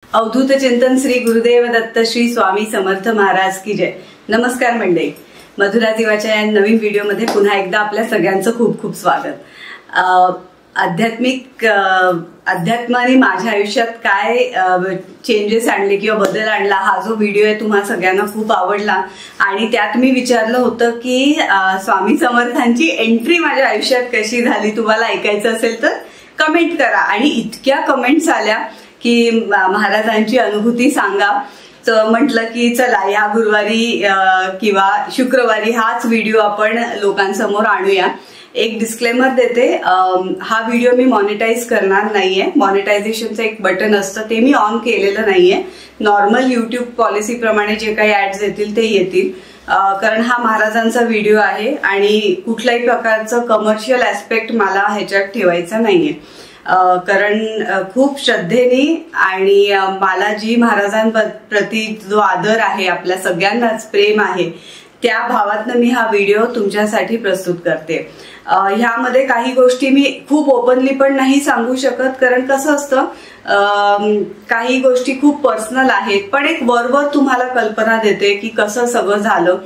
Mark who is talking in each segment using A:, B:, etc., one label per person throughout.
A: अवधूत चिंतन श्री गुरुदेव दत्त श्री स्वामी समर्थ महाराज की जय। नमस्कार मंडळी, मधुरा जीवाच्या या नवीन व्हिडिओमध्ये पुन्हा एकदा आपल्या सगळ्यांचं खूप खूप स्वागत। अध्यात्माने माझ्या आयुष्यात काय चेंजेस आणले किंवा बदल आणला हा जो व्हिडिओ आहे तुम्हा सगळ्यांना खूप आवडला आणि त्यात मी विचारलं होतं की स्वामी समर्थांची एंट्री माझ्या आयुष्यात कशी झाली, तुम्हाला ऐकायचं असेल तर कमेंट करा। आणि इतक्या कमेंट्स आल्या की महाराजांची अनुभूती सांगा, तर म्हटलं की चला या गुरुवारी किंवा शुक्रवारी हाच व्हिडिओ आपण लोकांसमोर आणूया। एक डिस्क्लेमर देते, हा व्हिडिओ मी मॉनिटाइज करणार नाहीये। मॉनिटायझेशनचं एक बटन असतं ते मी ऑन केलेलं नाहीये। नॉर्मल युट्यूब पॉलिसी प्रमाणे जे काही ऍड्स येतील ते येतील, कारण हा महाराजांचा व्हिडिओ आहे आणि कुठल्याही प्रकारचं कमर्शियल ऍस्पेक्ट मला ह्याच्यात ठेवायचा नाहीये। कारण खूप श्रद्धेने आणि मला जी महाराजांप्रती जो आदर आहे, आपल्या सगळ्यांनाच प्रेम आहे, त्या भावातनं मी हा व्हिडिओ तुमच्यासाठी प्रस्तुत करते। ह्यामध्ये काही गोष्टी मी खूप ओपनली पण नाही सांगू शकत, कारण कसं असतं काही गोष्टी खूप पर्सनल आहेत, पण एक वरवर तुम्हाला कल्पना देते की कसं सगळं झालं।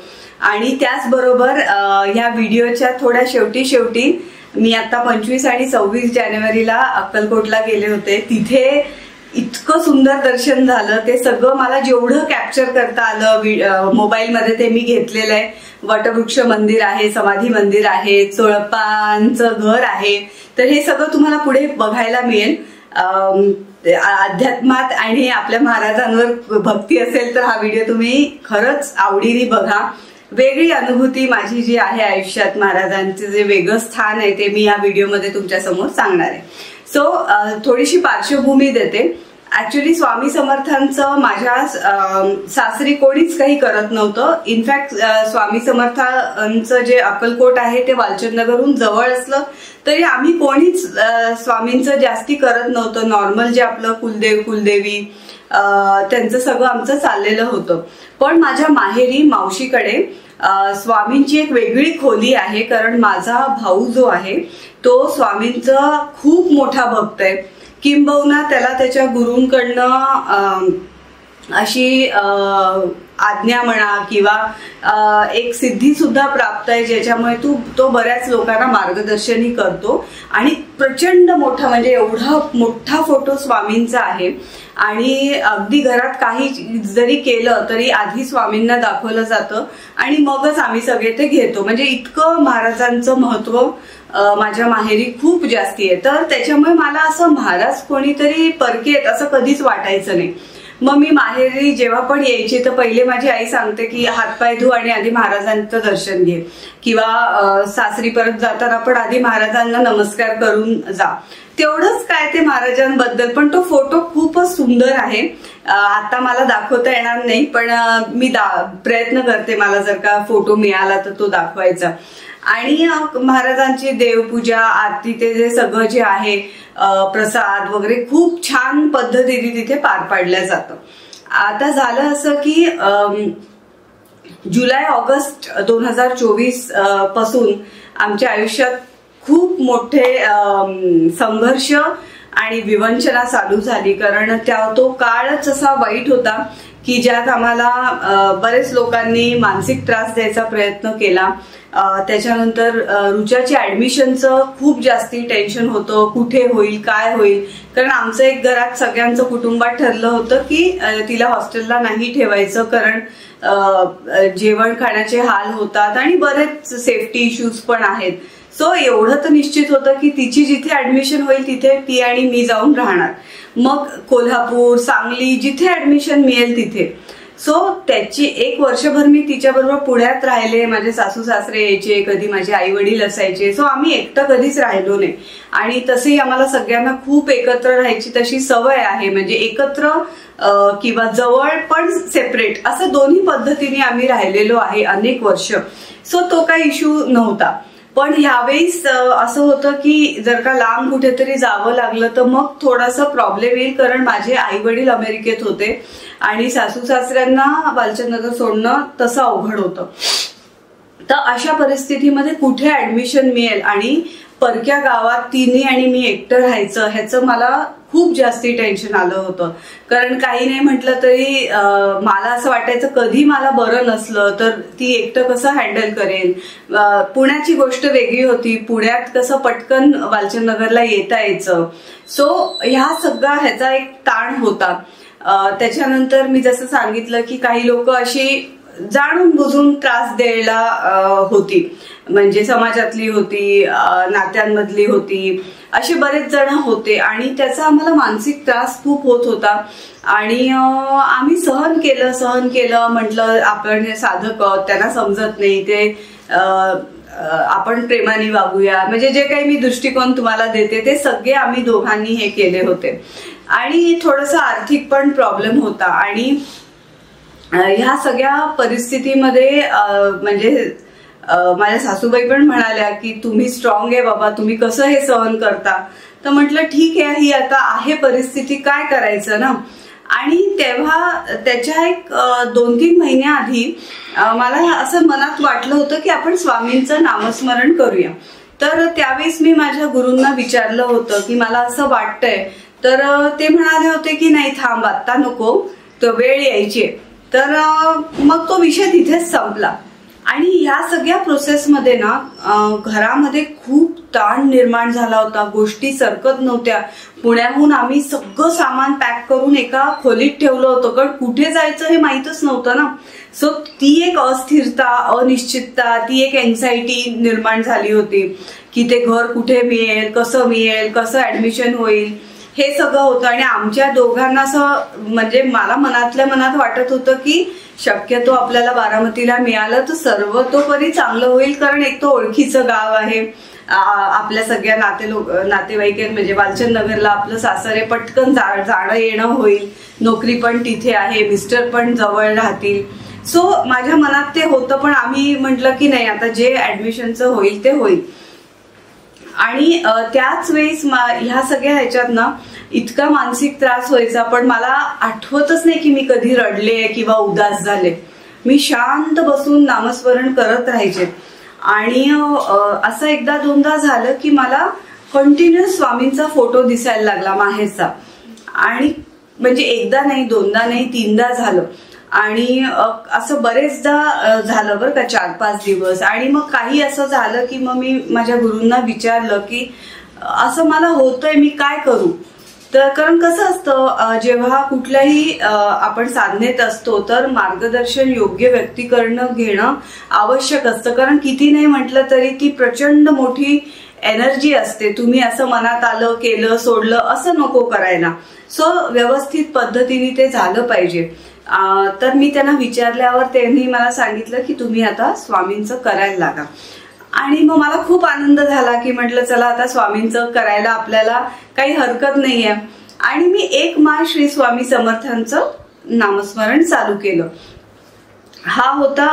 A: आणि त्याचबरोबर ह्या व्हिडिओच्या थोड्या शेवटी मी आता 25 आणि 26 जानेवारीला अक्कलकोटला गेले होते। तिथे इतकं सुंदर दर्शन झालं, ते सगळं मला जेवढं कॅप्चर करता आलं मोबाईलमध्ये ते मी घेतलेलं आहे। वटवृक्ष मंदिर आहे, समाधी मंदिर आहे, चोळप्पांचं घर आहे, तर हे सगळं तुम्हाला पुढे बघायला मिळेल। अध्यात्मात आणि आपल्या महाराजांवर भक्ती असेल तर हा व्हिडिओ तुम्ही खरंच आवडीने बघा। वेगळी अनुभूती माझी जी आहे आयुष्यात, महाराजांचे जे वेगळं स्थान आहे ते मी या व्हिडिओमध्ये तुमच्या समोर सांगणार आहे। सो थोडीशी पार्श्वभूमी देते। ऍक्च्युली स्वामी समर्थांचं माझ्या सासरी कोणीच काही करत नव्हतं। इनफॅक्ट स्वामी समर्थांचं जे अक्कलकोट आहे ते वालचंदनगरहून जवळ असलं तरी आम्ही कोणीच स्वामींचं जास्ती करत नव्हतं। नॉर्मल जे आपलं कुलदेव कुलदेवी त्यांचं सगळं आमचं चाललेलं होतं। पण माझ्या माहेरी मावशीकडे स्वामींची एक वेगळी खोली आहे, कारण माझा भाऊ जो आहे तो स्वामींचा खूप मोठा भक्त आहे। किंबहुना त्याला त्याच्या गुरूंकडनं अशी आज्ञा म्हणा किंवा एक सिद्धी सुद्धा प्राप्त आहे, ज्याच्यामुळे तो बऱ्याच लोकांना मार्गदर्शनही करतो। आणि प्रचंड मोठा म्हणजे एवढा मोठा फोटो स्वामींचा आहे आणि अगदी घरात काही जरी केलं तरी आधी स्वामींना दाखवलं जातं आणि मगच आम्ही सगळे ते घेतो। म्हणजे इतकं महाराजांचं महत्व माझ्या माहेरी खूप जास्ती आहे। तर त्याच्यामुळे मला असं महाराज कोणीतरी परके आहेत असं कधीच वाटायचं नाही। मग मी माहेरी जेव्हा पण यायची तर पहिले माझी आई सांगते की हातपाय धु आणि आधी महाराजांचं दर्शन घे, किंवा सासरी परत जाताना पण आधी महाराजांना नमस्कार करून जा। तेवढंच काय ते महाराजांबद्दल, पण तो फोटो खूपच सुंदर आहे। आता मला दाखवता येणार नाही, पण मी प्रयत्न करते, मला जर का फोटो मिळाला तर तो दाखवायचा। आणि महाराजांची देवपूजा आरती ते जे सगळं जे आहे प्रसाद वगैरे खूप छान पद्धतीने तिथे पार पाडलं जातं। आता झालं असं की जुलै ऑगस्ट 2024 पासून आमच्या आयुष्यात खूप मोठे संघर्ष आणि विवंचना चालू झाली, कारण तो काळच असा वाईट होता की ज्यात आम्हाला बरेच लोकांनी मानसिक त्रास द्यायचा प्रयत्न केला। त्याच्यानंतर रुचाची ऍडमिशनचं खूप जास्ती टेन्शन होतं, कुठे होईल काय होईल, कारण आमचं एक घरात सगळ्यांचं कुटुंबात ठरलं होतं की तिला हॉस्टेलला नाही ठेवायचं, कारण जेवण खाण्याचे हाल होतात आणि बरेच सेफ्टी इश्यूज पण आहेत। सो एवढं तर निश्चित होतं की तिची जिथे ऍडमिशन होईल तिथे ती आणि मी जाऊन राहणार, मग कोल्हापूर सांगली जिथे ऍडमिशन मिळेल तिथे। सो त्याची 1 वर्षभर मी तिच्याबरोबर पुण्यात राहिले। माझे सासू सासरे यायचे, कधी माझे आई वडील असायचे। सो आम्ही एकटं कधीच राहिलो नाही आणि तसेही आम्हाला सगळ्यांना खूप एकत्र राहायची तशी सवय आहे, म्हणजे एकत्र किंवा जवळ पण सेपरेट असं दोन्ही पद्धतीने आम्ही राहिलेलो आहे अनेक वर्ष। सो तो काही इश्यू नव्हता। पण ह्यावेळेस असं होतं की जर का लांब कुठेतरी जावं लागलं तर मग थोडासा प्रॉब्लेम येईल, कारण माझे आई वडील अमेरिकेत होते आणि सासू सासऱ्यांना वालचंदनगर सोडणं तसं अवघड होतं। तर अशा परिस्थितीमध्ये कुठे ऍडमिशन मिळेल आणि परक्या गावात तिने आणि मी एकटं राहायचं ह्याचं मला खूप जास्ती टेन्शन आलं होतं. कारण काही नाही म्हटलं तरी मला असं वाटायचं कधी मला बरं नसलं तर ती एकटं कसं हँडल करेन. पुण्याची गोष्ट वेगळी होती, पुण्यात कसं पटकन वालचंदनगरला येता यायचं. सो ह्याचा एक ताण होता. त्याच्यानंतर मी जसं सांगितलं की काही लोक अशी जाणून बुजून त्रास द्यायला होती, म्हणजे समाजातली होती, नात्यांमधली होती, असे बरेच जण होते आणि त्याचा आम्हाला मानसिक त्रास खूप होत होता. आणि आम्ही सहन केलं म्हटलं आपण साधक आहोत, त्यांना समजत नाही, ते आपण प्रेमाने वागूया, म्हणजे जे काही मी दृष्टिकोन तुम्हाला देते ते सगळे आम्ही दोघांनी हे केले होते. आणि थोडंसं आर्थिक पण प्रॉब्लेम होता. आणि ह्या सगळ्या परिस्थितीमध्ये म्हणजे माझ्या सासूबाई पण म्हणाल्या की तुम्ही स्ट्रॉंग आहे बाबा, तुम्ही कसं हे सहन करता. तर म्हटलं ठीक आहे, ही आता आहे परिस्थिती, काय करायचं ना. आणि तेव्हा त्याच्या एक 2-3 महिन्याआधी मला असं मनात वाटलं होतं की आपण स्वामींचं नामस्मरण करूया. तर त्यावेळेस मी माझ्या गुरूंना विचारलं होतं की मला असं वाटतंय. तर ते म्हणाले होते की नाही थांब, आता नको, तो वेळ यायची. तर मग तो विषय तिथेच संपला. आणि ह्या सगळ्या प्रोसेसमध्ये ना घरामध्ये खूप ताण निर्माण झाला होता, गोष्टी सरकत नव्हत्या. पुण्याहून आम्ही सगळं सामान पॅक करून एका खोलीत ठेवलं होतं, कारण कुठे जायचं हे माहीतच नव्हतं ना. सो ती एक अस्थिरता, अनिश्चितता, ती एक एन्झायटी निर्माण झाली होती की ते घर कुठे मिळेल, कसं ऍडमिशन होईल, हे सगळं होतं. आणि आमच्या दोघांना असं म्हणजे मला मनातल्या मनात वाटत होतं की शक्यतो आपल्याला बारामतीला मिळालं तर सर्वतोपरी चांगलं होईल, कारण एक तो ओळखीचं गाव आहे, आपल्या सगळ्या नातेवाईक आहेत, म्हणजे वालचंदनगरला आपलं सासर आहे, पटकन जाणं येणं होईल, नोकरी पण तिथे आहे, मिस्टर पण जवळ राहतील. सो माझ्या मनात ते होतं. पण आम्ही म्हटलं की नाही, आता जे ऍडमिशनचं होईल ते होईल. आणि त्याच वेळेस ह्या सगळ्या ह्याच्यात ना इतका मानसिक त्रास व्हायचा, पण मला आठवतच नाही की मी कधी रडले किंवा उदास झाले. मी शांत बसून नामस्मरण करत राहायचे. आणि असं एकदा दोनदा झालं की मला कंटिन्युअस स्वामींचा फोटो दिसायला लागला माहेरचा. आणि म्हणजे एकदा नाही, दोनदा नाही, 3दा झालं. आणि असं बरेचदा झालं बरं का, 4-5 दिवस. आणि मग काही असं झालं की मग मी माझ्या गुरूंना विचारलं की असं मला होतंय, मी काय करू. तर कारण कसं असतं, जेव्हा कुठल्याही आपण साधनेत असतो तर मार्गदर्शन योग्य व्यक्तीकडनं घेणं आवश्यक असतं. कारण किती नाही म्हटलं तरी ती प्रचंड मोठी एनर्जी असते. तुम्ही असं मनात आलं, केलं, सोडलं असं नको करायला. सो व्यवस्थित पद्धतीने ते झालं पाहिजे. तर मी त्यांना विचारल्यावर त्यांनी मला सांगितलं की तुम्ही आता स्वामींचं करायला लागा. आणि मग मला खूप आनंद झाला की म्हटलं चला आता स्वामींचं करायला आपल्याला काही हरकत नाहीये. आणि मी 1 माळ श्री स्वामी समर्थांचं नामस्मरण चालू केलं. हा होता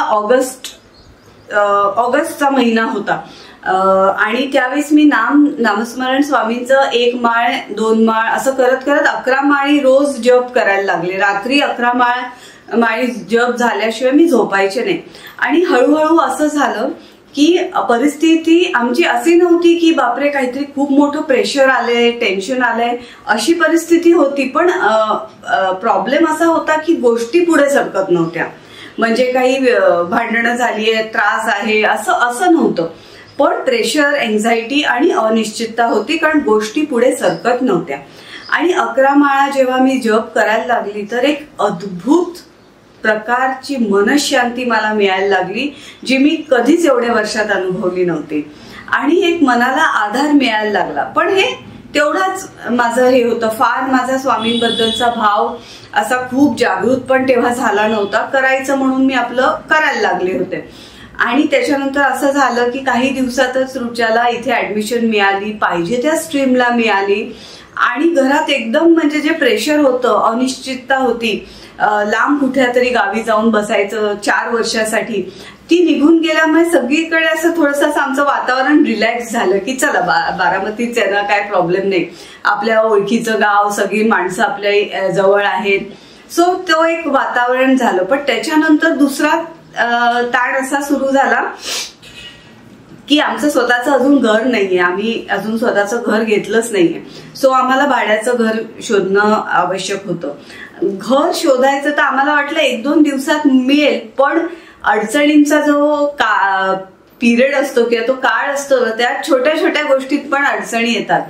A: ऑगस्टचा महिना होता. आणि त्यावेळेस मी नामस्मरण स्वामींचं 1 माळ 2 माळ असं करत 11 माळी रोज जप करायला लागले. रात्री 11 माळी जप झाल्याशिवाय मी झोपायचे नाही. आणि हळूहळू असं झालं की परिस्थिती आमची अशी नव्हती की बापरे काहीतरी खूप मोठं प्रेशर आलंय, टेन्शन आलंय, अशी परिस्थिती होती. पण प्रॉब्लेम असा होता की गोष्टी पुढे सरकत नव्हत्या. म्हणजे काही भांडणं झाली आहे, त्रास आहे, असं नव्हतं. पण प्रेशर, एन्झायटी आणि अनिश्चितता होती, कारण गोष्टी पुढे सरकत नव्हत्या. आणि 11 माळा जेव्हा मी जप करायला लागली तर एक अद्भुत प्रकारची मनशांती मला मिळायला लागली, जी मी कधीच एवढ्या वर्षात अनुभवली नव्हती. आणि एक मनाला आधार मिळायला लागला. पण हे तेवढाच माझं हे होतं, फार माझा स्वामींबद्दलचा भाव असा खूप जागृत पण तेव्हा झाला नव्हता. करायचं म्हणून मी आपलं करायला लागले होते. आणि त्याच्यानंतर असं झालं की काही दिवसातच रुचाला इथे ऍडमिशन मिळाली, पाहिजे त्या स्ट्रीमला मिळाली. आणि घरात एकदम म्हणजे जे प्रेशर होतं, अनिश्चितता होती, लांब कुठल्या तरी गावी जाऊन बसायचं 4 वर्षासाठी, ती निघून गेल्यामुळे सगळीकडे असं थोडंसं आमचं वातावरण रिलॅक्स झालं की चला बारामतीच आहे ना, काय प्रॉब्लेम नाही, आपल्या ओळखीचं गाव, सगळी माणसं आपल्या जवळ आहेत. सो तो एक वातावरण झालं. पण त्याच्यानंतर दुसरा ताण असा सुरू झाला की आमचं स्वतःचं अजून घर नाहीये, आम्ही अजून स्वतःचं घर घेतलंच नाहीये. सो आम्हाला भाड्याचं घर शोधणं आवश्यक होतं. घर शोधायचं तर आम्हाला वाटलं 1-2 दिवसात मिळेल, पण अडचणींचा जो पिरियड असतो किंवा तो काळ असतो ना, त्या छोट्या छोट्या गोष्टीत पण अडचणी येतात.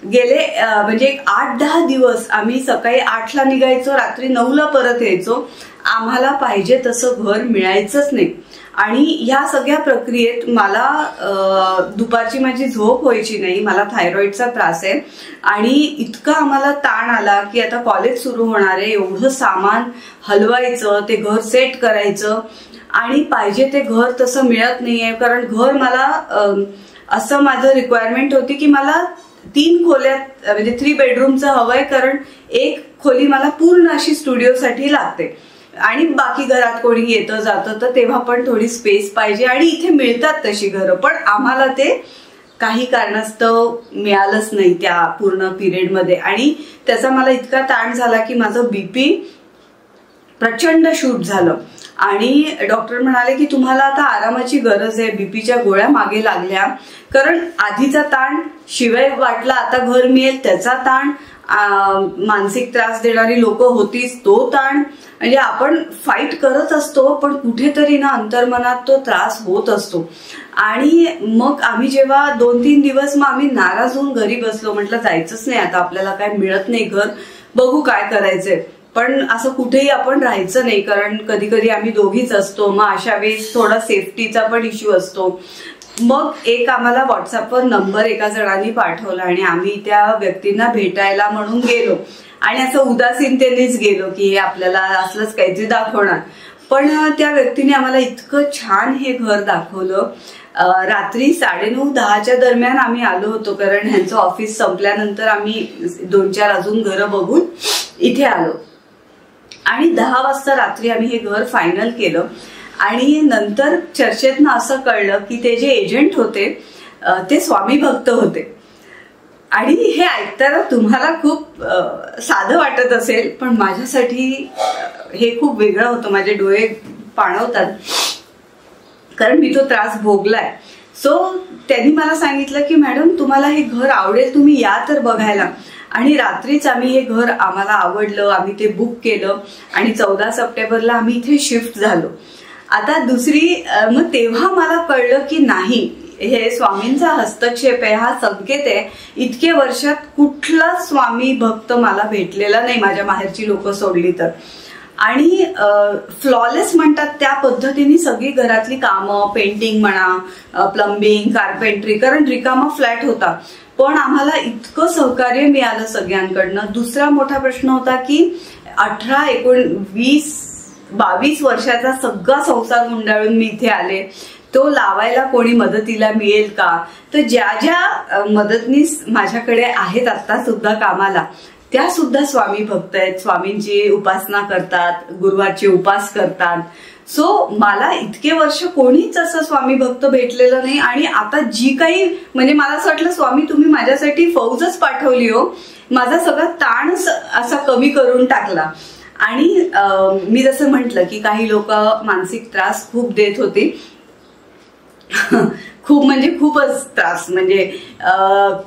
A: गेले म्हणजे 8-10 दिवस आम्ही सकाळी 8ला निघायचो, रात्री 9ला परत यायचो. आम्हाला पाहिजे तसं घर मिळायचंच नाही. आणि ह्या सगळ्या प्रक्रियेत मला दुपारची माझी झोप व्हायची नाही. मला थायरॉइडचा त्रास आहे आणि इतका आम्हाला ताण आला की आता कॉलेज सुरू होणार आहे, एवढं सामान हलवायचं, ते घर सेट करायचं आणि पाहिजे ते घर तसं मिळत नाहीये. कारण घर मला असं माझं रिक्वायरमेंट होती की मला 3 खोल्यात म्हणजे 3 बेडरूमचं हवंय, कारण एक खोली मला पूर्ण अशी स्टुडिओसाठी लागते आणि बाकी घरात कोणी येतं जातं तर तेव्हा पण थोडी स्पेस पाहिजे आणि इथे मिळतात तशी घरं, पण आम्हाला ते काही कारणास्तव मिळालंच नाही त्या पूर्ण पिरियडमध्ये. आणि त्याचा मला इतका ताण झाला की माझं बीपी प्रचंड शूट झालं आणि डॉक्टर म्हणाले की तुम्हाला आता आरामाची गरज आहे, बीपीच्या गोळ्या मागे लागल्या. कारण आधीचा ताण शिवाय वाटला, आता घर मिळेल त्याचा ताण, मानसिक त्रास देणारी लोक होतीच तो ताण. म्हणजे आपण फाईट करत असतो पण कुठेतरी ना अंतर्मनात तो त्रास होत असतो. आणि मग आम्ही जेव्हा 2-3 दिवस मग आम्ही नाराज होऊन घरी बसलो. म्हटलं जायचंच नाही आता, आपल्याला काय मिळत नाही घर, बघू काय करायचंय. पण असं कुठेही आपण राहायचं नाही, कारण कधी कधी आम्ही दोघीच असतो, मग अशा वेळेस थोडा सेफ्टीचा पण इश्यू असतो. मग एक आम्हाला व्हॉट्सअपवर नंबर एका जणांनी पाठवला आणि आम्ही त्या व्यक्तींना भेटायला म्हणून गेलो आणि असं उदासीनतेनेच गेलो की हे आपल्याला असलंच काहीतरी दाखवणार. पण त्या व्यक्तीने आम्हाला इतकं छान हे घर दाखवलं. रात्री 9:30-10च्या दरम्यान आम्ही आलो होतो, कारण ह्यांचं ऑफिस संपल्यानंतर आम्ही 2-4 अजून घरं बघून इथे आलो आणि 10 वाजता रात्री आम्ही हे घर फायनल केलं. आणि नंतर चर्चेतनं असं कळलं की ते जे एजंट होते ते स्वामी भक्त होते. आणि हे ऐकताना तुम्हाला खूप साधं वाटत असेल, पण माझ्यासाठी हे खूप वेगळं होतं. माझे डोळे पाणवतात कारण मी तो त्रास भोगलाय. सो त्यांनी मला सांगितलं की मॅडम तुम्हाला हे घर आवडेल, तुम्ही या तर बघायला. आणि रात्रीच आम्ही हे घर आम्हाला आवडलं, आम्ही ते बुक केलं आणि 14 सप्टेंबरला आम्ही इथे शिफ्ट झालो. आता मग तेव्हा मला कळलं की नाही, हे स्वामींचा हस्तक्षेप आहे, हा संकेत आहे. इतके वर्षात कुठला स्वामी भक्त मला भेटलेला नाही, माझ्या माहेरची लोक सोडली तर. आणि फ्लॉलेस म्हणतात त्या पद्धतीने सगळी घरातली कामं, पेंटिंग म्हणा, प्लंबिंग, कार्पेंट्री, कारण रिकामा फ्लॅट होता पण आम्हाला इतकं सहकार्य मिळालं सगळ्यांकडनं. दुसरा मोठा प्रश्न होता की 18, 19, 22 वर्षाचा सगळा संसार गुंडाळून मी इथे आले, तो लावायला कोणी मदतीला मिळेल का. तर ज्या ज्या मदतनीस माझ्याकडे आहेत आता सुद्धा कामाला, त्या सुद्धा स्वामी भक्त आहेत, स्वामींची उपासना करतात, गुरुवारचे उपास करतात. सो मला इतके वर्ष कोणीच असं स्वामी भक्त भेटलेलं नाही. आणि आता जी काही म्हणजे मला असं वाटलं स्वामी तुम्ही माझ्यासाठी फौजच पाठवली हो, माझा सगळा ताण असा कमी करून टाकला. आणि मी जसं म्हटलं की काही लोक मानसिक त्रास खूप देत होती, खूप म्हणजे खूपच त्रास. म्हणजे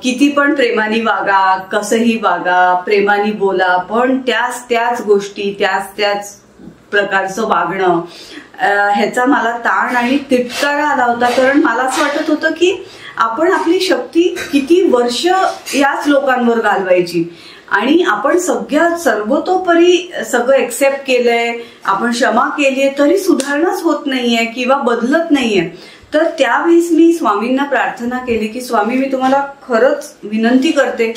A: किती पण प्रेमाने वागा, कसंही वागा, प्रेमाने बोला, पण त्याच गोष्टी त्याच प्रकारचं वागणं, ह्याचा मला ताण आणि तिटकारा आला होता. कारण मला असं वाटत होतं की आपण आपली शक्ती किती वर्ष याच लोकांवर घालवायची आणि आपण सर्वतोपरी सगळं एक्सेप्ट केलंय, आपण क्षमा केलीये, तरी सुधारणाच होत नाहीये किंवा बदलत नाहीये. तर त्यावेळेस मी स्वामींना प्रार्थना केली की स्वामी मी तुम्हाला खरंच विनंती करते,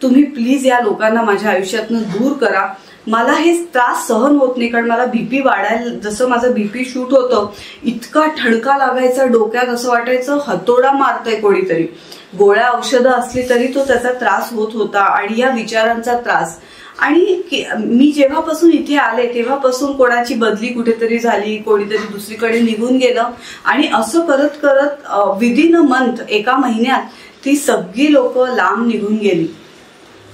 A: तुम्ही प्लीज या लोकांना माझ्या आयुष्यातनं दूर करा. मला हे त्रास सहन होत नाही. कारण मला बीपी वाढायला, जसं माझं बीपी शूट होतं, इतका ठणका लागायचा डोक्यात, असं वाटायचं हातोडा मारतंय कोणीतरी. गोळ्या औषधं असली तरी तो त्याचा त्रास होत होता आणि या विचारांचा त्रास. आणि मी जेव्हापासून इथे आले तेव्हापासून कोणाची बदली कुठेतरी झाली, कोणीतरी दुसरीकडे निघून गेलं आणि असं करत करत विदिन अ मंथ, 1 महिन्यात ती सगळी लोक लांब निघून गेली.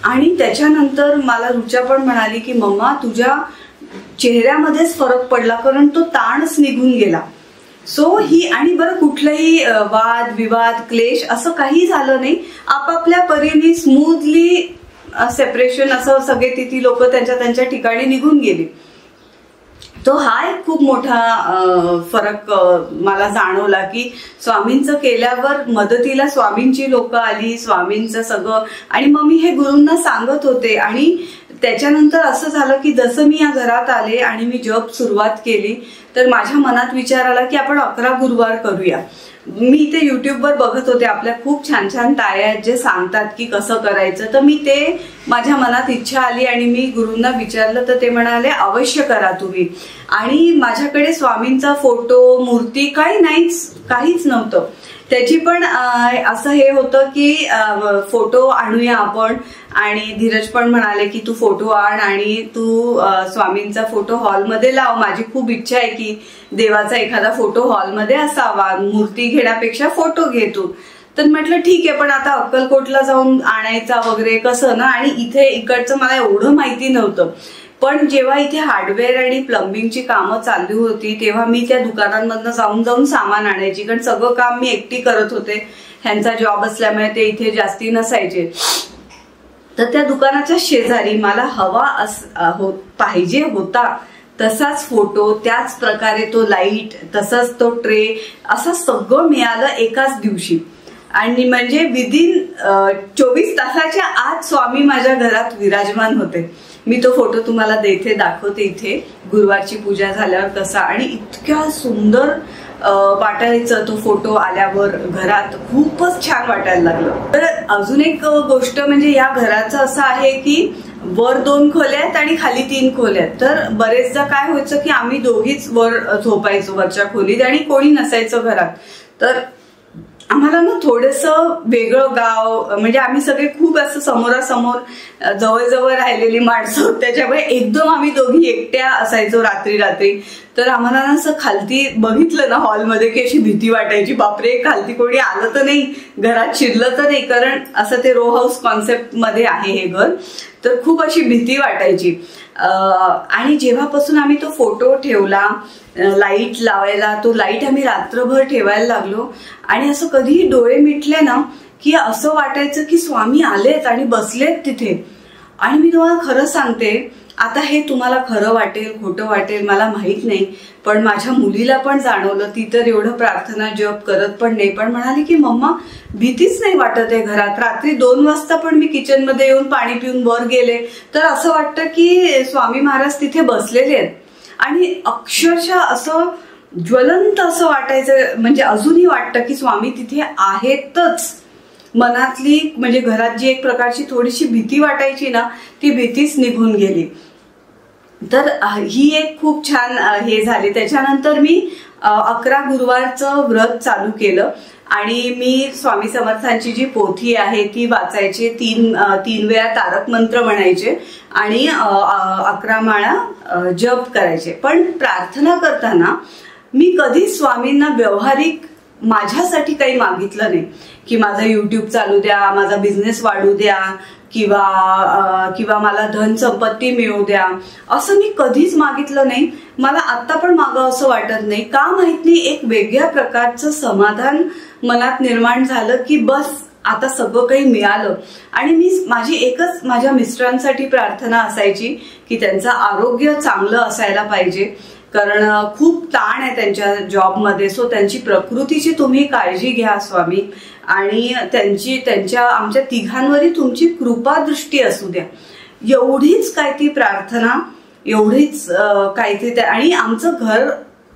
A: आणि त्याच्यानंतर मला रुचा पण म्हणाली की मम्मा तुझ्या चेहऱ्यामध्येच फरक पडला, कारण तो ताणच निघून गेला. सो ही आणि बरं कुठलाही वाद विवाद क्लेश असं काही झालं नाही. आपापल्या परीने स्मूथली सेपरेशन असं सगळे तिथे लोक त्यांच्या त्यांच्या ठिकाणी निघून गेले. तो हा एक खूप मोठा फरक मला जाणवला की स्वामींचं केल्यावर मदतीला स्वामींची लोक आली, स्वामींचं सगळं. आणि मग मी हे गुरूंना सांगत होते आणि त्याच्यानंतर असं झालं की जसं मी या घरात आले आणि मी जप सुरुवात केली तर माझ्या मनात विचार आला की आपण 11 गुरुवार करूया. मी ते युट्यूबवर बघत होते, आपल्या खूप छान छान ताया आहेत जे सांगतात की कसं करायचं. तर मी ते माझ्या मनात इच्छा आली आणि मी गुरूंना विचारलं तर ते म्हणाले अवश्य करा तुम्ही. आणि माझ्याकडे स्वामींचा फोटो मूर्ती काहीच नव्हतं. त्याची पण असं हे होतं की फोटो आणूया आपण. आणि धीरज पण म्हणाले की तू फोटो आण आणि तू स्वामींचा फोटो हॉलमध्ये लाव. माझी खूप इच्छा आहे की देवाचा एखादा फोटो हॉलमध्ये असावा, मूर्ती घेण्यापेक्षा फोटो घेतो. तर म्हटलं ठीक आहे, पण आता अक्कलकोटला जाऊन आणायचा वगैरे कसं ना. आणि इथे इकडचं मला एवढं माहिती नव्हतं. पण जेव्हा इथे हार्डवेअर आणि प्लंबिंगची कामं चालू होती तेव्हा मी त्या दुकानांमधनं जाऊन सामान आणायची, कारण सगळं काम मी एकटी करत होते. ह्यांचा जॉब असल्यामुळे ते इथे जास्ती नसायचे. तर त्या दुकानाच्या शेजारी मला पाहिजे होता तसाच फोटो, त्याच प्रकारे तो लाईट, तसाच तो ट्रे, असं सगळं मिळालं एकाच दिवशी. आणि म्हणजे विदिन 24 तासाच्या आत स्वामी माझ्या घरात विराजमान होते. मी तो फोटो तुम्हाला दाखवते इथे गुरुवारची पूजा झाल्यावर कसा. आणि इतक्या सुंदर वाटायचं तो फोटो आल्यावर घरात, खूपच छान वाटायला लागलं. तर अजून एक गोष्ट म्हणजे या घराचं असं आहे की वर 2 खोल्या आहेत आणि खाली 3 खोल्या आहेत. तर बरेचदा काय व्हायचं की आम्ही दोघीच वर झोपायचो वरच्या खोलीत आणि कोणी नसायचं घरात. तर आम्हाला ना थोडंसं वेगळं गाव, म्हणजे आम्ही सगळे खूप असं समोरासमोर जवळ राहिलेली माणसं, त्याच्यामुळे एकदम आम्ही दोघी एकट्या असायचो रात्री. तर आम्हाला ना असं खालती बघितलं ना हॉलमध्ये की अशी भीती वाटायची, बापरे खालती कोणी आलं तर नाही, घरात शिरलं तर नाही, कारण असं ते रो हाऊस कॉन्सेप्ट मध्ये आहे हे घर. तर खूप अशी भीती वाटायची. आणि जेव्हापासून आम्ही तो फोटो ठेवला, लाईट लावायला, तो लाईट आम्ही रात्रभर ठेवायला लागलो. आणि असं कधीही डोळे मिटले ना की असं वाटायचं की स्वामी आलेत आणि बसलेत तिथे. आणि मी तुम्हाला खरं सांगते, आता हे तुम्हाला खरं वाटेल खोटं वाटेल मला माहित नाही, पण माझ्या मुलीला पण जाणवलं. ती तर एवढं प्रार्थना जप करत पण नाही, पण म्हणाली की मम्मा भीतीच नाही वाटत आहे घरात. रात्री 2 वाजता पण मी किचनमध्ये येऊन पाणी पिऊन वर गेले तर असं वाटतं की स्वामी महाराज तिथे बसलेले आहेत. आणि अक्षरशः असं ज्वलंत असं वाटायचं, म्हणजे अजूनही वाटतं की स्वामी तिथे आहेतच. मनातली म्हणजे घरात जी एक प्रकारची थोडीशी भीती वाटायची ना ती भीतीच निघून गेली. तर ही एक खूप छान हे झाली. त्याच्यानंतर मी 11 गुरुवारचं व्रत चालू केलं आणि मी स्वामी समर्थांची जी पोथी आहे ती वाचायचे, 3 वेळा तारक मंत्र म्हणायचे आणि 11 माळा जप करायचे. पण प्रार्थना करताना मी कधीच स्वामींना व्यवहारिक माझ्यासाठी काही मागितलं नाही की माझा युट्यूब चालू द्या, माझा बिझनेस वाढू द्या किंवा मला धन संपत्ती मिळू द्या, असं मी कधीच मागितलं नाही. मला आता पण मागं असं वाटत नाही. का माहित नाही, एक वेगळ्या प्रकारचं समाधान मनात निर्माण झालं की बस आता सगळं काही मिळालं. आणि माझी एकच माझ्या मिस्टरांसाठी प्रार्थना असायची की त्यांचं आरोग्य चांगलं असायला पाहिजे, कारण खूप ताण आहे त्यांच्या जॉबमध्ये. सो त्यांची प्रकृतीची तुम्ही काळजी घ्या स्वामी, आणि आमच्या तिघांवरही तुमची कृपा दृष्टी असू द्या. एवढीच काय ती प्रार्थना, एवढीच काय ती. आणि आमचं घर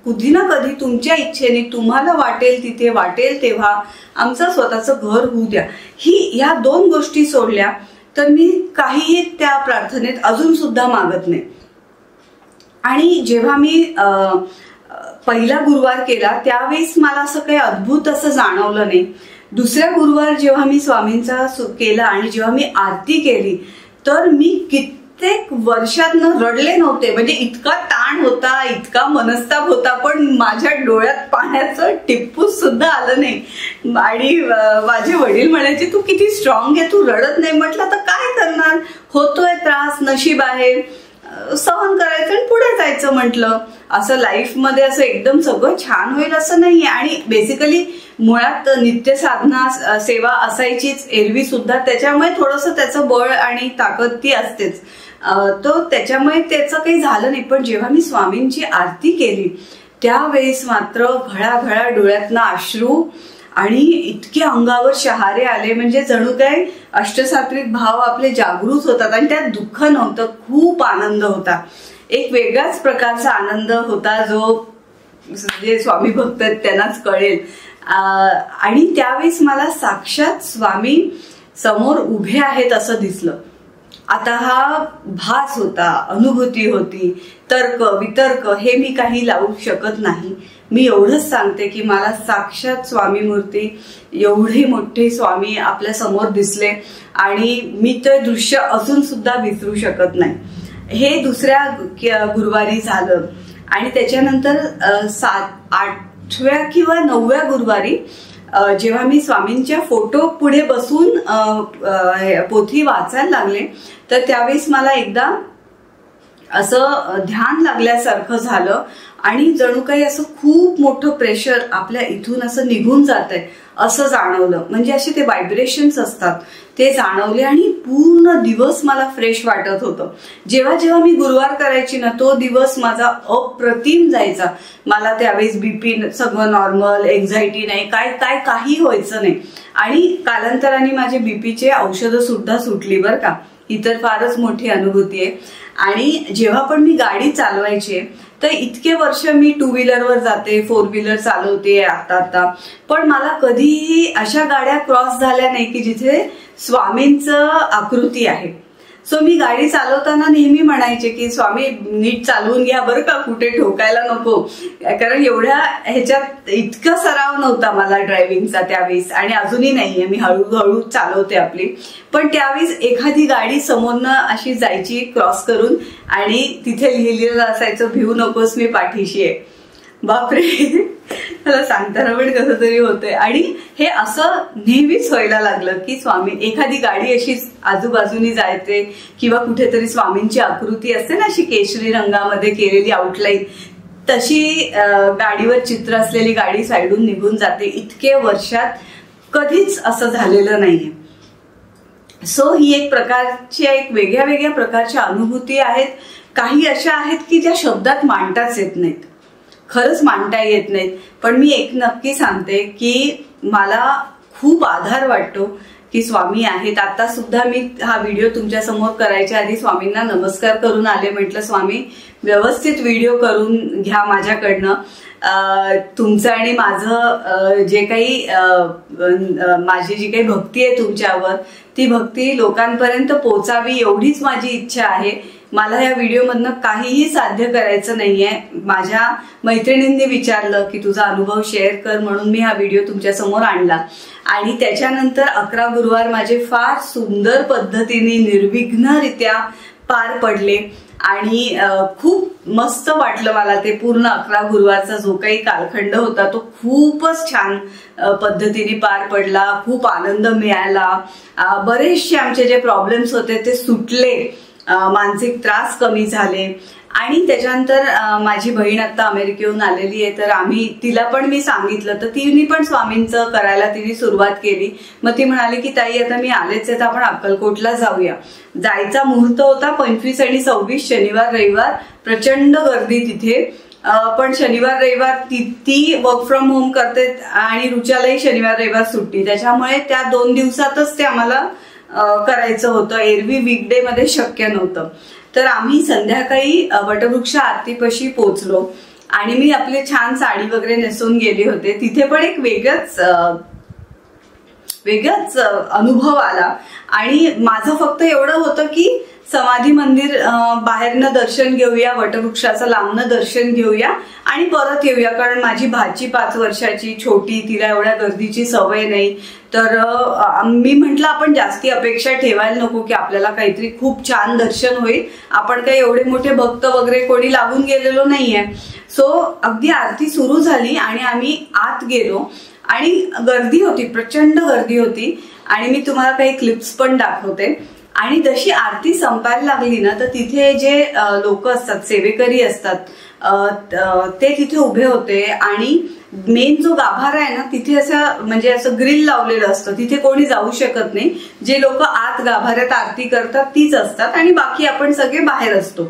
A: कधी ना कधी तुमच्या इच्छेने तुम्हाला वाटेल तिथे वाटेल तेव्हा आमचं स्वतःचं घर होऊ द्या. ह्या 2 गोष्टी सोडल्या तर मी काहीही त्या प्रार्थनेत अजून सुद्धा मागत नाही. आणि जेव्हा मी पहिला गुरुवार केला त्यावेळेस मला असं काही अद्भुत असं जाणवलं नाही. दुसऱ्या गुरुवार जेव्हा मी स्वामींचा केला आणि जेव्हा मी आरती केली तर मी कित्येक वर्षातनं रडले नव्हते. म्हणजे इतका ताण होता, इतका मनस्ताप होता, पण माझ्या डोळ्यात पाण्याचं टिप्पूस सुद्धा आलं नाही. आणि माझे वडील म्हणायचे तू किती स्ट्रॉंग आहे, तू रडत नाही. म्हटलं आता काय करणार, होतोय त्रास, नशीब आहे, सहन करायचं आणि पुढे जायचं. करायचं म्हटलं असं लाईफमध्ये असं एकदम सगळं छान होईल असं नाहीये. आणि बेसिकली मुळात नित्य साधना सेवा असायचीच एरवी सुद्धा, त्याच्यामुळे थोडंसं त्याचं बळ आणि ताकद ती असतेच. तो त्याच्यामुळे त्याचं काही झालं नाही. पण जेव्हा मी स्वामींची आरती केली त्यावेळेस मात्र घळाघळा डोळ्यातनं अश्रू आणि इतके अंगावर शहारे आले, म्हणजे जणू काय अष्टसात्विक भाव आपले जागृत होतात आणि त्यात दुःख नव्हतं, खूप आनंद होता. एक वेगळाच प्रकारचा आनंद होता जो जे स्वामी भक्त आहेत त्यांनाच कळेल. आणि त्यावेळेस मला साक्षात स्वामी समोर उभे आहेत असं दिसलं. आता हा भास होता, अनुभूती होती, तर्क वितर्क हे मी काही लावू शकत नाही. मी एवढंच सांगते की मला साक्षात स्वामी मूर्ती, एवढे मोठे स्वामी आपल्या समोर दिसले आणि मी ते दृश्य असून सुद्धा विसरू शकत नाही. हे दुसऱ्या गुरुवारी झालं. आणि त्याच्यानंतर 8व्या किंवा 9व्या गुरुवारी जेव्हा मी स्वामींच्या फोटो पुढे बसून पोथी वाचायला लागले तर त्यावेळेस मला एकदा असं ध्यान लागल्यासारखं झालं आणि जणू काही असं खूप मोठं प्रेशर आपल्या इथून असं निघून जातंय असं जाणवलं. म्हणजे असे ते व्हायब्रेशन्स असतात ते जाणवले आणि पूर्ण दिवस मला फ्रेश वाटत होतं. जेव्हा जेव्हा मी गुरुवार करायची ना तो दिवस माझा अप्रतिम जायचा. मला त्यावेळेस बीपी सगळं नॉर्मल, एन्झायटी नाही, काय काही व्हायचं नाही. आणि कालांतराने माझे बीपीचे औषधं सुद्धा सुटली बरं का. ही तर फारच मोठी अनुभूती आहे. आणि जेव्हा पण मी गाडी चालवायची तर इतके वर्ष मी 2 व्हीलरवर जाते, 4 व्हीलर चालवते आता, पण मला कधीही अशा गाड्या क्रॉस झाल्या नाही की जिथे स्वामींचं आकृती आहे. सो मी गाडी चालवताना नेहमी म्हणायचे की स्वामी नीट चालवून घ्या बरं का, कुठे ठोकायला नको. कारण एवढ्या ह्याच्यात इतका सराव नव्हता मला ड्रायव्हिंगचा त्यावेळेस आणि अजूनही नाहीये. मी हळूहळू चालवते आपली. पण त्यावेळेस एखादी गाडी समोरनं अशी जायची क्रॉस करून आणि तिथे लिहिलेलं असायचं भिवू नकोस मी पाठीशी आहे. बापरे, मला सांगताना पण कसं तरी होतंय. आणि हे असं नेहमीच व्हायला लागलं की स्वामी एखादी गाडी अशी आजूबाजूनी जायचे किंवा कुठेतरी स्वामींची आकृती असते ना अशी केशरी रंगामध्ये केलेली आउटलाईन, तशी गाडीवर चित्र असलेली गाडी साईडून निघून जाते. इतके वर्षात कधीच असं झालेलं नाहीये. सो ही एक वेगळ्या वेगळ्या प्रकारच्या अनुभूती आहेत. काही अशा आहेत की ज्या शब्दात मांडताच येत नाहीत, खरंच मांडता येत नाहीत. पण मी एक नक्की सांगते की मला खूप आधार वाटतो की स्वामी आहेत. आता सुद्धा मी हा व्हिडिओ तुमच्या समोर करायच्या आधी स्वामींना नमस्कार करून आले. म्हटलं स्वामी व्यवस्थित व्हिडिओ करून घ्या माझ्याकडनं. तुमचं आणि माझं जे काही माझी जी काही भक्ती आहे तुमच्यावर, ती भक्ती लोकांपर्यंत पोचावी एवढीच माझी इच्छा आहे. मला या व्हिडिओमधनं काहीही साध्य करायचं नाहीये. माझ्या मैत्रिणींनी विचारलं की तुझा अनुभव शेअर कर म्हणून मी हा व्हिडिओ तुमच्या समोर आणला. आणि त्याच्यानंतर 11 गुरुवार माझे फार सुंदर पद्धतीने निर्विघ्नरित्या पार पडले आणि खूप मस्त वाटलं मला. ते पूर्ण 11 गुरुवारचा जो काही कालखंड होता तो खूपच छान पद्धतीने पार पडला. खूप आनंद मिळाला. बरेचसे आमचे जे प्रॉब्लेम्स होते ते सुटले, मानसिक त्रास कमी झाले. आणि त्याच्यानंतर माझी बहीण आता अमेरिकेहून आलेली आहे तर तिला पण मी सांगितलं तर तिने पण स्वामींचं करायला तिने सुरुवात केली. मग ती म्हणाली की ताई आता मी आलेच आहे तर आपण अक्कलकोटला जाऊया. जायचा मुहूर्त होता 25 आणि 26 शनिवार रविवार. प्रचंड गर्दी तिथे. पण शनिवार रविवार ती वर्क फ्रॉम होम करते आणि रुचालाही शनिवार रविवार सुट्टी, त्याच्यामुळे त्या 2 दिवसातच ते आम्हाला करायचं होतं. एरवी वीकडे मध्ये शक्य नव्हतं. तर आम्ही संध्याकाळी वटवृक्ष आरतीपाशी पोहोचलो आणि मी आपली छान साडी वगैरे नेसून गेले होते. तिथे पण एक वेगळाच अनुभव आला. आणि माझं फक्त एवढं होतं की समाधी मंदिर बाहेरनं दर्शन घेऊया, वटवृक्षाचं लांबनं दर्शन घेऊया आणि परत येऊया. कारण माझी भाची 5 वर्षाची छोटी, तिला एवढ्या गर्दीची सवय नाही. तर मी म्हटलं आपण जास्ती अपेक्षा ठेवायला नको की आपल्याला काहीतरी खूप छान दर्शन होईल. आपण काही एवढे मोठे भक्त वगैरे कोणी लागून गेलेलो नाहीये. सो अगदी आरती सुरू झाली आणि आम्ही आत गेलो आणि गर्दी होती, प्रचंड गर्दी होती. आणि मी तुम्हाला काही क्लिप्स पण दाखवते. आणि जशी आरती संपायला लागली ना तर तिथे जे लोक असतात, सेवेकरी असतात, ते तिथे उभे होते आणि मेन जो गाभारा आहे ना तिथे असं म्हणजे असं ग्रिल लावलेलं असतं, तिथे कोणी जाऊ शकत नाही. जे लोक आत गाभाऱ्यात आरती करतात तीच असतात आणि बाकी आपण सगळे बाहेर असतो.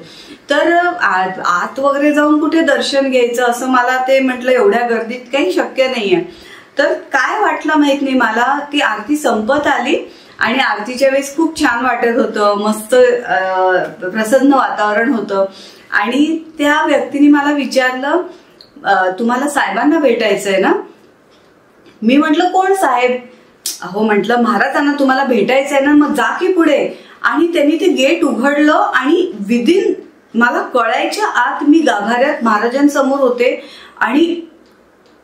A: तर आत वगैरे जाऊन कुठे दर्शन घ्यायचं असं मला ते म्हटलं एवढ्या गर्दीत काही शक्य नाहीये. तर काय वाटलं माहित नाही मला, ती आरती संपत आली आणि आरतीच्या वेळेस खूप छान वाटत होतं, मस्त प्रसन्न वातावरण होतं. आणि त्या व्यक्तीने मला विचारलं, तुम्हाला साहेबांना भेटायचंय ना? मी म्हटलं कोण साहेब? अहो म्हटलं महाराजांना तुम्हाला भेटायचंय ना, मग जा की पुढे. आणि त्यांनी ते गेट उघडलं आणि विदिन मला कळायच्या आत मी गाभाऱ्यात महाराजांसमोर होते. आणि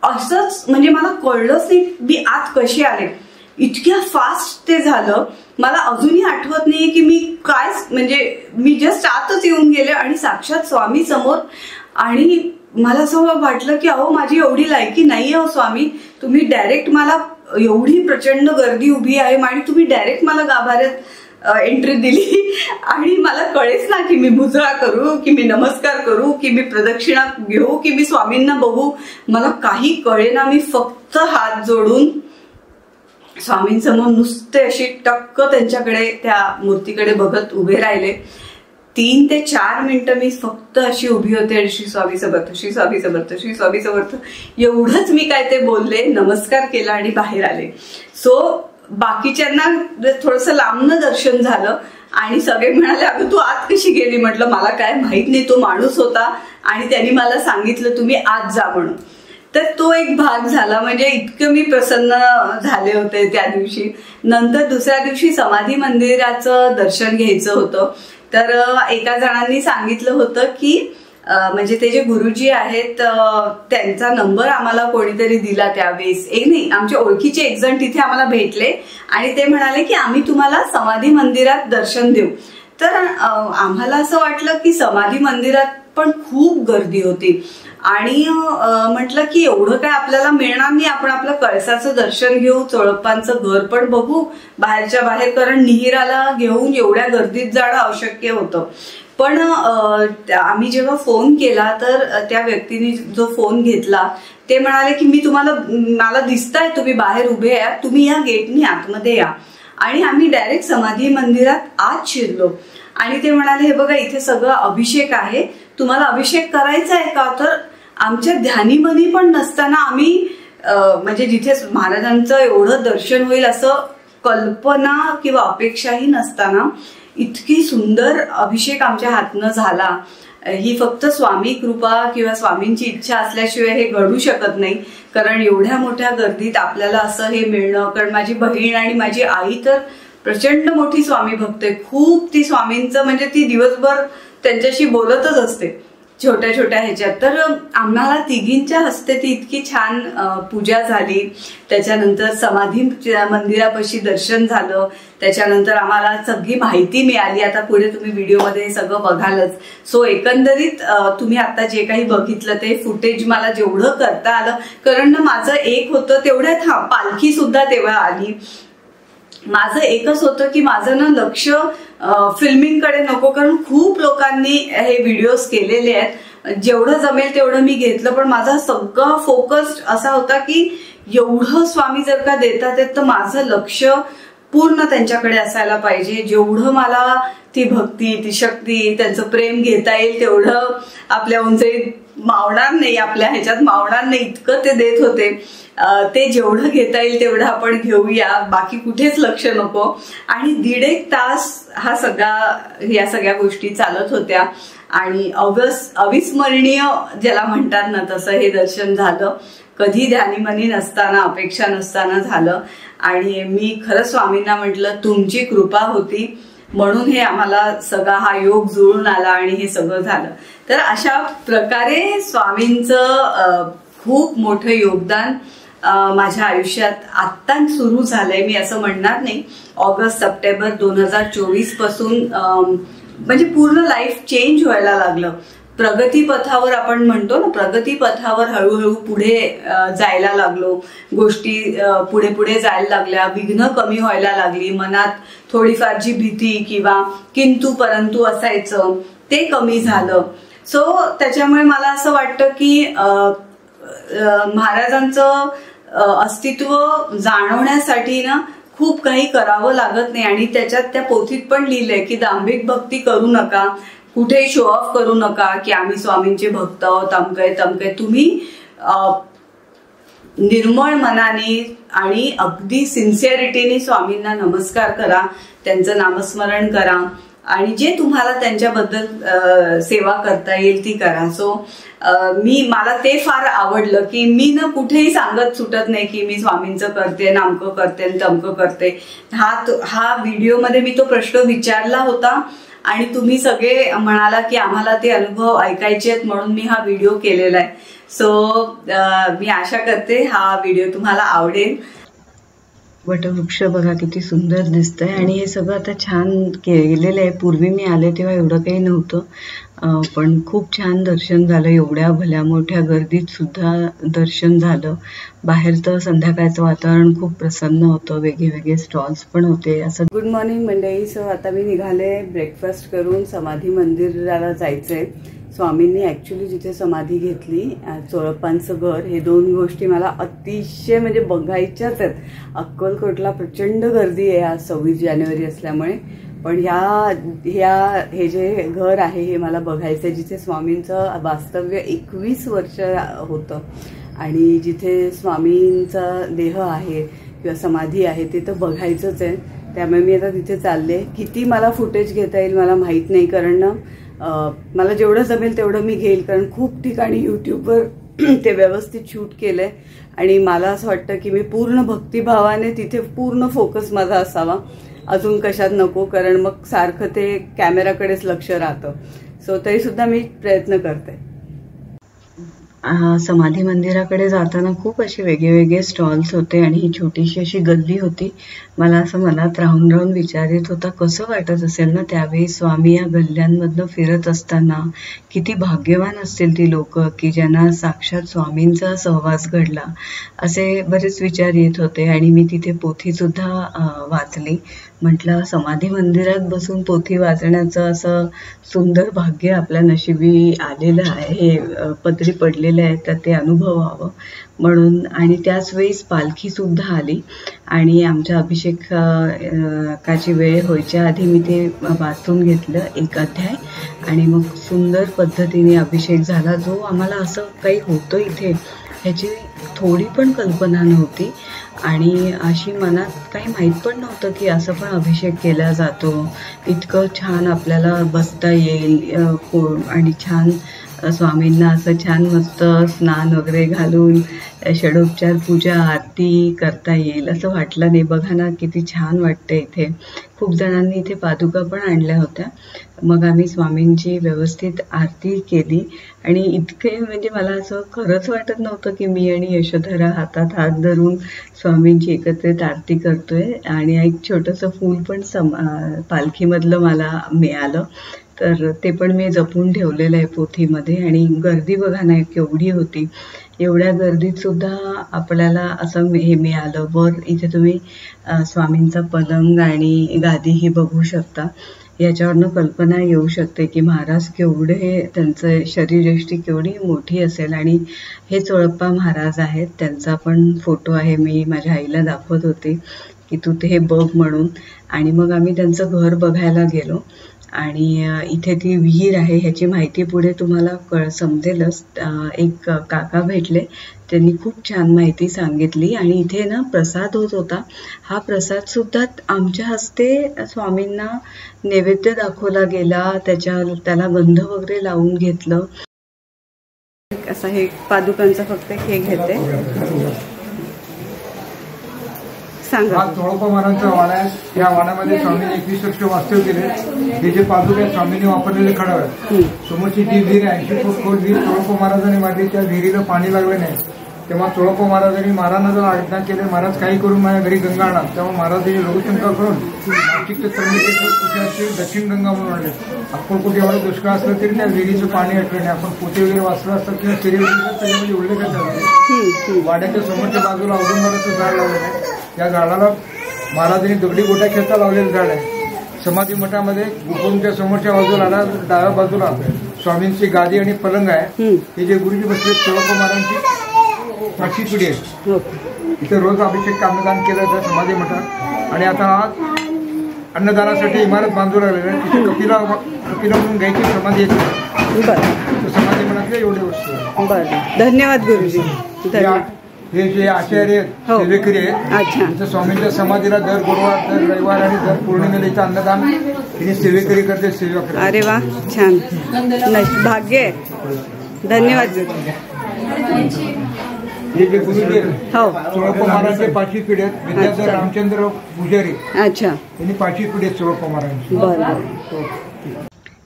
A: असंच म्हणजे मला कळलंच नाही मी आत कशी आले, इतक्या फास्ट ते झालं. मला अजूनही आठवत नाहीये की मी काय म्हणजे मी जस्ट आतच येऊन गेले आणि साक्षात स्वामी समोर. आणि मला असं वाटलं की अहो माझी एवढी लायकी नाही हो स्वामी, तुम्ही डायरेक्ट मला, एवढी प्रचंड गर्दी उभी आहे आणि तुम्ही डायरेक्ट मला गाभाऱ्यात एंट्री दिली. आणि मला कळेच ना की मी मुजरा करू, की मी नमस्कार करू, की मी प्रदक्षिणा घेऊ, की मी स्वामींना बघू. मला काही कळेना. मी फक्त हात जोडून स्वामींसमोर नुसते अशी टक्क त्यांच्याकडे, त्या मूर्तीकडे बघत उभे राहिले. 3 ते 4 मिनिटं मी फक्त अशी उभी होते आणि श्री स्वामी समर्थ, श्री स्वामी समर्थ, श्री स्वामी समर्थ एवढंच मी काय ते बोलले, नमस्कार केला आणि बाहेर आले. सो बाकीच्यांना थोडंसं लांबनं दर्शन झालं आणि सगळे म्हणाले अगं तू आत कशी गेली? म्हटलं मला काय माहित नाही, तो माणूस होता आणि त्यांनी मला सांगितलं तुम्ही आत जा म्हणून. तर तो एक भाग झाला. म्हणजे इतकं मी प्रसन्न झाले होते त्या दिवशी. नंतर दुसऱ्या दिवशी समाधी मंदिराचं दर्शन घ्यायचं होतं. तर एका जणांनी सांगितलं होतं की म्हणजे ते जे गुरुजी आहेत त्यांचा नंबर आम्हाला कोणीतरी दिला त्यावेळेस. नाही, आमच्या ओळखीचे एक जण तिथे आम्हाला भेटले आणि ते म्हणाले की आम्ही तुम्हाला समाधी मंदिरात दर्शन देऊ. तर आम्हाला असं वाटलं की समाधी मंदिरात पण खूप गर्दी होती आणि म्हटलं की एवढं काय आपल्याला मिळणार नाही, आपण आपलं कळसाचं दर्शन घेऊ, चोळप्पांचं घर पण बघू बाहेरच्या बाहेर, कारण निहिराला घेऊन एवढ्या गर्दीत जाणं अशक्य होतं. पण आम्ही जेव्हा फोन केला तर त्या व्यक्तीने जो फोन घेतला ते म्हणाले की मी तुम्हाला, मला दिसताय तुम्ही बाहेर उभे आहात, तुम्ही या गेटनी आतमध्ये या. आणि आम्ही डायरेक्ट समाधी मंदिरात आत शिरलो आणि ते म्हणाले हे बघा इथे सगळं अभिषेक आहे, तुम्हाला अभिषेक करायचा आहे का? तर आमच्या ध्यानीमनी पण नसताना आम्ही म्हणजे जिथे महाराजांचं एवढं दर्शन होईल असं कल्पना किंवा अपेक्षाही नसताना इतकी सुंदर अभिषेक आमच्या हातनं झाला. ही फक्त स्वामी कृपा किंवा स्वामींची इच्छा असल्याशिवाय हे घडू शकत नाही, कारण एवढ्या मोठ्या गर्दीत आपल्याला असं हे मिळणं. कारण माझी बहीण आणि माझी आई तर प्रचंड मोठी स्वामी भक्त आहे, खूप ती स्वामींचं म्हणजे ती दिवसभर त्यांच्याशी बोलतच असते छोट्या छोट्या ह्याच्यात. तर आम्हाला तिघींच्या हस्ते ती इतकी छान पूजा झाली. त्याच्यानंतर समाधी मंदिरापाशी दर्शन झालं. त्याच्यानंतर आम्हाला सगळी माहिती मिळाली. आता पुढे तुम्ही व्हिडिओमध्ये हे सगळं बघालच. सो एकंदरीत तुम्ही आता जे काही बघितलं ते फुटेज मला जेवढं करता आलं, कारण माझं एक होतं तेवढ्यात पालखी सुद्धा तेव्हा आली. माझं एकच होतं की माझं ना लक्ष फिल्मिंगकडे नको, कारण खूप लोकांनी हे व्हिडिओज केलेले आहेत, जेवढं जमेल तेवढं मी घेतलं. पण माझा सगळा फोकस असा होता की एवढं स्वामी जर का देतात तर माझं लक्ष पूर्ण त्यांच्याकडे असायला पाहिजे. जेवढं मला ती भक्ती, ती शक्ती, त्यांचं प्रेम घेता येईल तेवढं आपल्या उंचीत मावणार नाही, आपल्या ह्याच्यात मावणार नाही इतकं ते देत होते. ते जेवढं घेता येईल तेवढं आपण घेऊया, बाकी कुठेच लक्ष नको. आणि 1.5 तास हा या सगळ्या गोष्टी चालत होत्या आणि अविस्मरणीय ज्याला म्हणतात ना तसं हे दर्शन झालं. कधी ध्यानीमनी नसताना, अपेक्षा नसताना झालं. आणि मी खरं स्वामींना म्हटलं तुमची कृपा होती म्हणून हे आम्हाला सगळा हा योग जुळून आला आणि हे सगळं झालं. तर अशा प्रकारे स्वामींचं खूप मोठं योगदान माझ्या आयुष्यात आत्ता सुरू झालंय. मी असं म्हणणार नाही. ऑगस्ट-सप्टेंबर 2024 पासून म्हणजे पूर्ण लाईफ चेंज व्हायला लागलं. प्रगतीपथावर आपण म्हणतो ना, प्रगतीपथावर हळूहळू पुढे जायला लागलो, गोष्टी पुढे पुढे जायला लागल्या, विघ्न कमी व्हायला लागली, मनात थोडीफार जी भीती किंवा किंतु परंतु असायचं ते कमी झालं. सो त्याच्यामुळे मला असं वाटतं की महाराजांचं अस्तित्व जाणवण्यासाठी ना खूप काही करावं लागत नाही. आणि त्याच्यात त्या पोथीत पण लिहिलंय की दांभिक भक्ती करू नका, कुठेही शो ऑफ करू नका की आम्ही स्वामींचे भक्त आहोत, अमकय तमकय. तुम्ही निर्मळ मनाने आणि अगदी सिन्सिअरिटीने स्वामींना नमस्कार करा, त्यांचं नामस्मरण करा आणि जे तुम्हाला त्यांच्याबद्दल सेवा करता येईल ती करा. सो मला ते फार आवडलं की मी ना कुठेही सांगत सुटत नाही की मी स्वामींचं करते, नामकं करते, तमकं करते. हा व्हिडिओमध्ये मी तो प्रश्न विचारला होता आणि तुम्ही सगळे म्हणाला की आम्हाला ते अनुभव ऐकायचे आहेत म्हणून मी हा व्हिडिओ केलेला आहे. सो मी आशा करते हा व्हिडिओ तुम्हाला आवडेल. वटवृक्ष बघा किती सुंदर दिसतंय आणि हे सगळं आता छान केलेलं आहे. पूर्वी मी आले तेव्हा एवढं काही नव्हतं, पण खूप छान दर्शन झालं. एवढ्या भल्या मोठ्या गर्दीत सुद्धा दर्शन झालं. बाहेर तर संध्याकाळचं वातावरण खूप प्रसन्न होतं, वेगळे स्टॉल्स पण होते. असं गुड मॉर्निंग मंडळी. सो आता मी निघाले ब्रेकफास्ट करून समाधी मंदिराला जायचंय. स्वामींनी ऍक्च्युली जिथे समाधी घेतली, चोळप्पांचं घर, हे दोन गोष्टी मला अतिशय म्हणजे बघायच्याच आहेत. अक्कलकोटला प्रचंड गर्दी आहे आज 26 जानेवारी असल्यामुळे, पण हे जे घर आहे हे मला बघायचंय, जिथे स्वामींचं वास्तव्य 21 वर्ष होतं आणि जिथे स्वामींचा देह आहे किंवा समाधी आहे ते तर बघायचंच आहे. त्यामुळे मी आता तिथे चालले. किती मला फुटेज घेता येईल मला माहीत नाही, कारण ना मला जेवढं जमेल तेवढं मी घेईल, कारण खूप ठिकाणी यूट्यूबवर ते व्यवस्थित शूट केलंय आणि मला असं वाटतं की मी पूर्ण भक्तिभावाने तिथे पूर्ण फोकस माझा असावा, अजून कशात नको, कारण मग सारखं ते कॅमेराकडेच लक्ष राहतं. सो तरी सुद्धा मी प्रयत्न करते. समाधी मंदिराकडे जाताना खूप असे वेगळे स्टॉल्स होते आणि ही छोटीशी अशी गल्ली होती. मला असं मनात राहून विचार येत होता कसं वाटत असेल ना त्यावेळी स्वामी या गल्ल्यांमधनं फिरत असताना. किती भाग्यवान असतील ती लोक की ज्यांना साक्षात स्वामींचा सहवास घडला, असे बरेच विचार येत होते. आणि मी तिथे पोथी सुद्धा वाचली. म्हटलं समाधी मंदिरात बसून पोथी वाचण्याचं असं सुंदर भाग्य आपल्या नशिबी आलेलं आहे, हे पदरी पडलेलं आहे, तर ते अनुभवावं म्हणून. आणि त्याच वेळेस पालखी सुद्धा आली आणि आमच्या अभिषेकाची वेळ व्हायच्या आधी मी ते वाचून घेतलं एक अध्याय आणि मग सुंदर पद्धतीने अभिषेक झाला. जो आम्हाला असं काही होतं इथे ह्याची थोडी पण कल्पना नव्हती आणि अशी मनात काही माहीत पण नव्हतं की असं पण अभिषेक केला जातो. इतकं छान आपल्याला बसता येईल आणि छान स्वामींना असं छान मस्त स्नान वगैरे घालून षडोपचार पूजा आरती करता येईल असं वाटलं नाही. बघा ना किती छान वाटतं इथे. खूप जणांनी इथे पादुका पण आणल्या होत्या. मग आम्ही स्वामींची व्यवस्थित आरती केली आणि इतके म्हणजे मला असं खरंच वाटत नव्हतं की मी आणि यशोधरा हातात हात धरून स्वामींची एकत्रित आरती करतोय. आणि एक छोटंसं फूल पण पालखीमधलं मला मिळालं, तर ते पण मी जपून ठेवलेलं आहे पोथीमध्ये. आणि गर्दी बघा ना केवढी होती. एवढ्या गर्दीत सुद्धा आपल्याला असं हे मिळालं. वर इथे तुम्ही स्वामींचा पलंग आणि गादीही बघू शकता. याच्यावरनं कल्पना येऊ शकते की महाराज केवढे, त्यांचं शरीरयष्टी केवढी मोठी असेल. आणि हे चोळप्पा महाराज आहेत, त्यांचा पण फोटो आहे. मी माझ्या आईला दाखवत होते की तू ते हे बघ म्हणून. आणि मग आम्ही त्यांचं घर बघायला गेलो आणि इथे ती विहीर आहे ह्याची माहिती पुढे तुम्हाला समजेलच. एक काका भेटले, त्यांनी खूप छान माहिती सांगितली. आणि इथे ना प्रसाद होत होता. हा प्रसाद सुद्धा आमच्या हस्ते स्वामींना नैवेद्य दाखवला गेला, त्याला गंध वगैरे लावून घेतलं. असं हे पादुकांचा फक्त हे घेते.
B: हा चोळप्पा महाराजांचा वाडा आहे. या वाड्यामध्ये स्वामींनी 21 वर्ष वास्तव्य केले. हे जे पादुके स्वामींनी वापरलेले खडा आहे. समोरची जी विहीर आहे 80 फूट खोल विहीर चोळप्पा महाराजांनी मारली. त्या विहिरीला पाणी लागलं नाही तेव्हा चोळप्पा महाराजांनी महाराजांना आज्ञा केले, महाराज काही करून माझ्या घरी गंगा आणा. तेव्हा महाराजांनी लघुशंका करून नाशिकच्या त्र्यंबकेश्वर दक्षिण गंगा म्हणून आणले. अक्कलकोट एवढा दुष्काळ असलं तरी त्या विहिरीचं पाणी आटलं नाही. आपण पोते वगैरे वाचलं असतात किंवा फेरी वगैरे त्याच्यामध्ये उल्लेख आहे. वाड्याच्या समोरच्या बाजूला औदुंबराचं झाड लावलेलं आहे. या झाडाला महाराजांनी दगडी गोट्या खेळता लावलेलं झाड आहे. समाधी मठामध्ये गुरुच्या समोरच्या बाजूला डाव्या बाजूला स्वामींची गादी आणि पलंग आहे. हे जे गुरुजी बसले चोळप्पा महाराजांची 5वी पिढी आहे. इथे रोज अभिषेक कामदान केलं जातं समाधी मठात. आणि आता अन्नदानासाठी इमारत बांधू लागलेली आहे. तिथे कपिला म्हणून गायची समाधी येते. समाधी मठातल्या एवढे वस्तू.
A: धन्यवाद गुरुजी.
B: हे जे आचार्य सेवेकरी आहेत, स्वामींच्या समाधीला दर गुरुवार, दर रविवार आणि दर पौर्णिमेला इथं अन्नदान हे सेवेकरी करते, सेवा करते.
A: अरे वा, छान, भाग्य आहे. धन्यवाद.
B: हे जे गुरुजी चोळप्पा महाराजचे 5वी पिढी आहेत. विद्याधर रामचंद्र पुजारी यांनी 5वी पिढी आहेत चोळप्पा महाराजांची.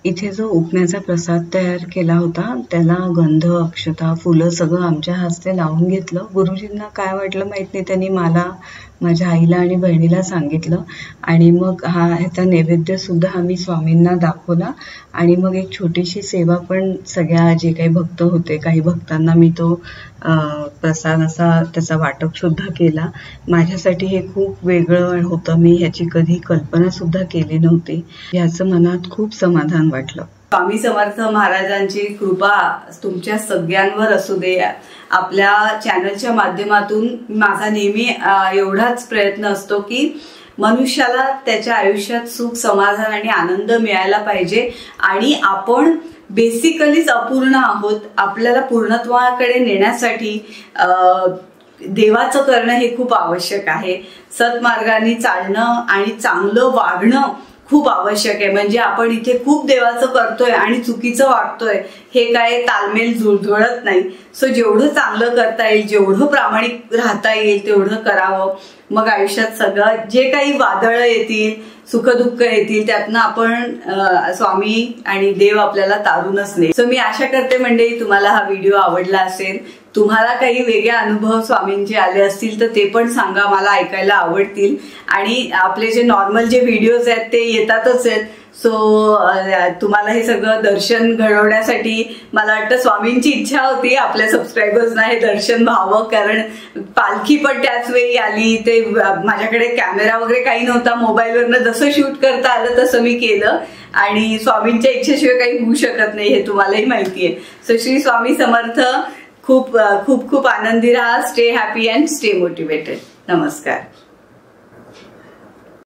A: इथे जो उपम्याचा प्रसाद तयार केला होता त्याला गंध, अक्षता, फुलं सगळं आमच्या हस्ते लावून घेतलं. गुरुजींना काय वाटलं माहित नाही, त्यांनी मला, माझ्या आईला आणि बहिणीला सांगितलं. आणि मग ह्याचा नैवेद्य सुद्धा आम्ही स्वामींना दाखवला. आणि मग एक छोटीशी सेवा पण सगळ्या जे काही भक्त होते, काही भक्तांना मी तो प्रसाद असा त्याचा वाटप सुद्धा केला. माझ्यासाठी हे खूप वेगळं होतं. मी ह्याची कधी कल्पना सुद्धा केली नव्हती. याचं मनात खूप समाधान वाटलं. स्वामी समर्थ महाराजांची कृपा तुमच्या सगळ्यांवर असू दे. आपल्या चॅनलच्या माध्यमातून माझा नेहमी एवढाच प्रयत्न असतो की मनुष्याला त्याच्या आयुष्यात सुख, समाधान आणि आनंद मिळायला पाहिजे. आणि आपण बेसिकलीच अपूर्ण आहोत. आपल्याला पूर्णत्वाकडे नेण्यासाठी देवाचं करणं हे खूप आवश्यक आहे. सत्मार्गाने चालणं आणि चांगलं वागणं खूप आवश्यक आहे. म्हणजे आपण इथे खूप देवाचं करतोय आणि चुकीचं वागतोय हे काय तालमेल जुळत नाही. सो जेवढं चांगलं करता येईल, जेवढं प्रामाणिक राहता येईल तेवढं करावं. मग आयुष्यात सगळं जे काही वादळं येतील, सुखदुःख येतील, त्यातनं आपण स्वामी आणि देव आपल्याला तारूनच नाही. सो मी आशा करते मंडळी तुम्हाला हा व्हिडिओ आवडला असेल. तुम्हाला काही वेगळे अनुभव स्वामींचे आले असतील तर ते पण सांगा, मला ऐकायला आवडतील. आणि आपले जे नॉर्मल जे व्हिडिओज आहेत ते येतातच आहेत. सो तुम्हाला हे सगळं दर्शन घडवण्यासाठी मला वाटतं स्वामींची इच्छा होती आपल्या सबस्क्रायबर्सना हे दर्शन व्हावं. कारण पालखी पण त्याच वेळी आली. ते माझ्याकडे कॅमेरा वगैरे काही नव्हता. मोबाईलवरनं जसं शूट करता आलं तसं मी केलं. आणि स्वामींच्या इच्छेशिवाय काही होऊ शकत नाही हे तुम्हालाही माहिती आहे. सो श्री स्वामी समर्थ. खूप खूप खूप आनंदी राहा. Stay happy and stay motivated. नमस्कार.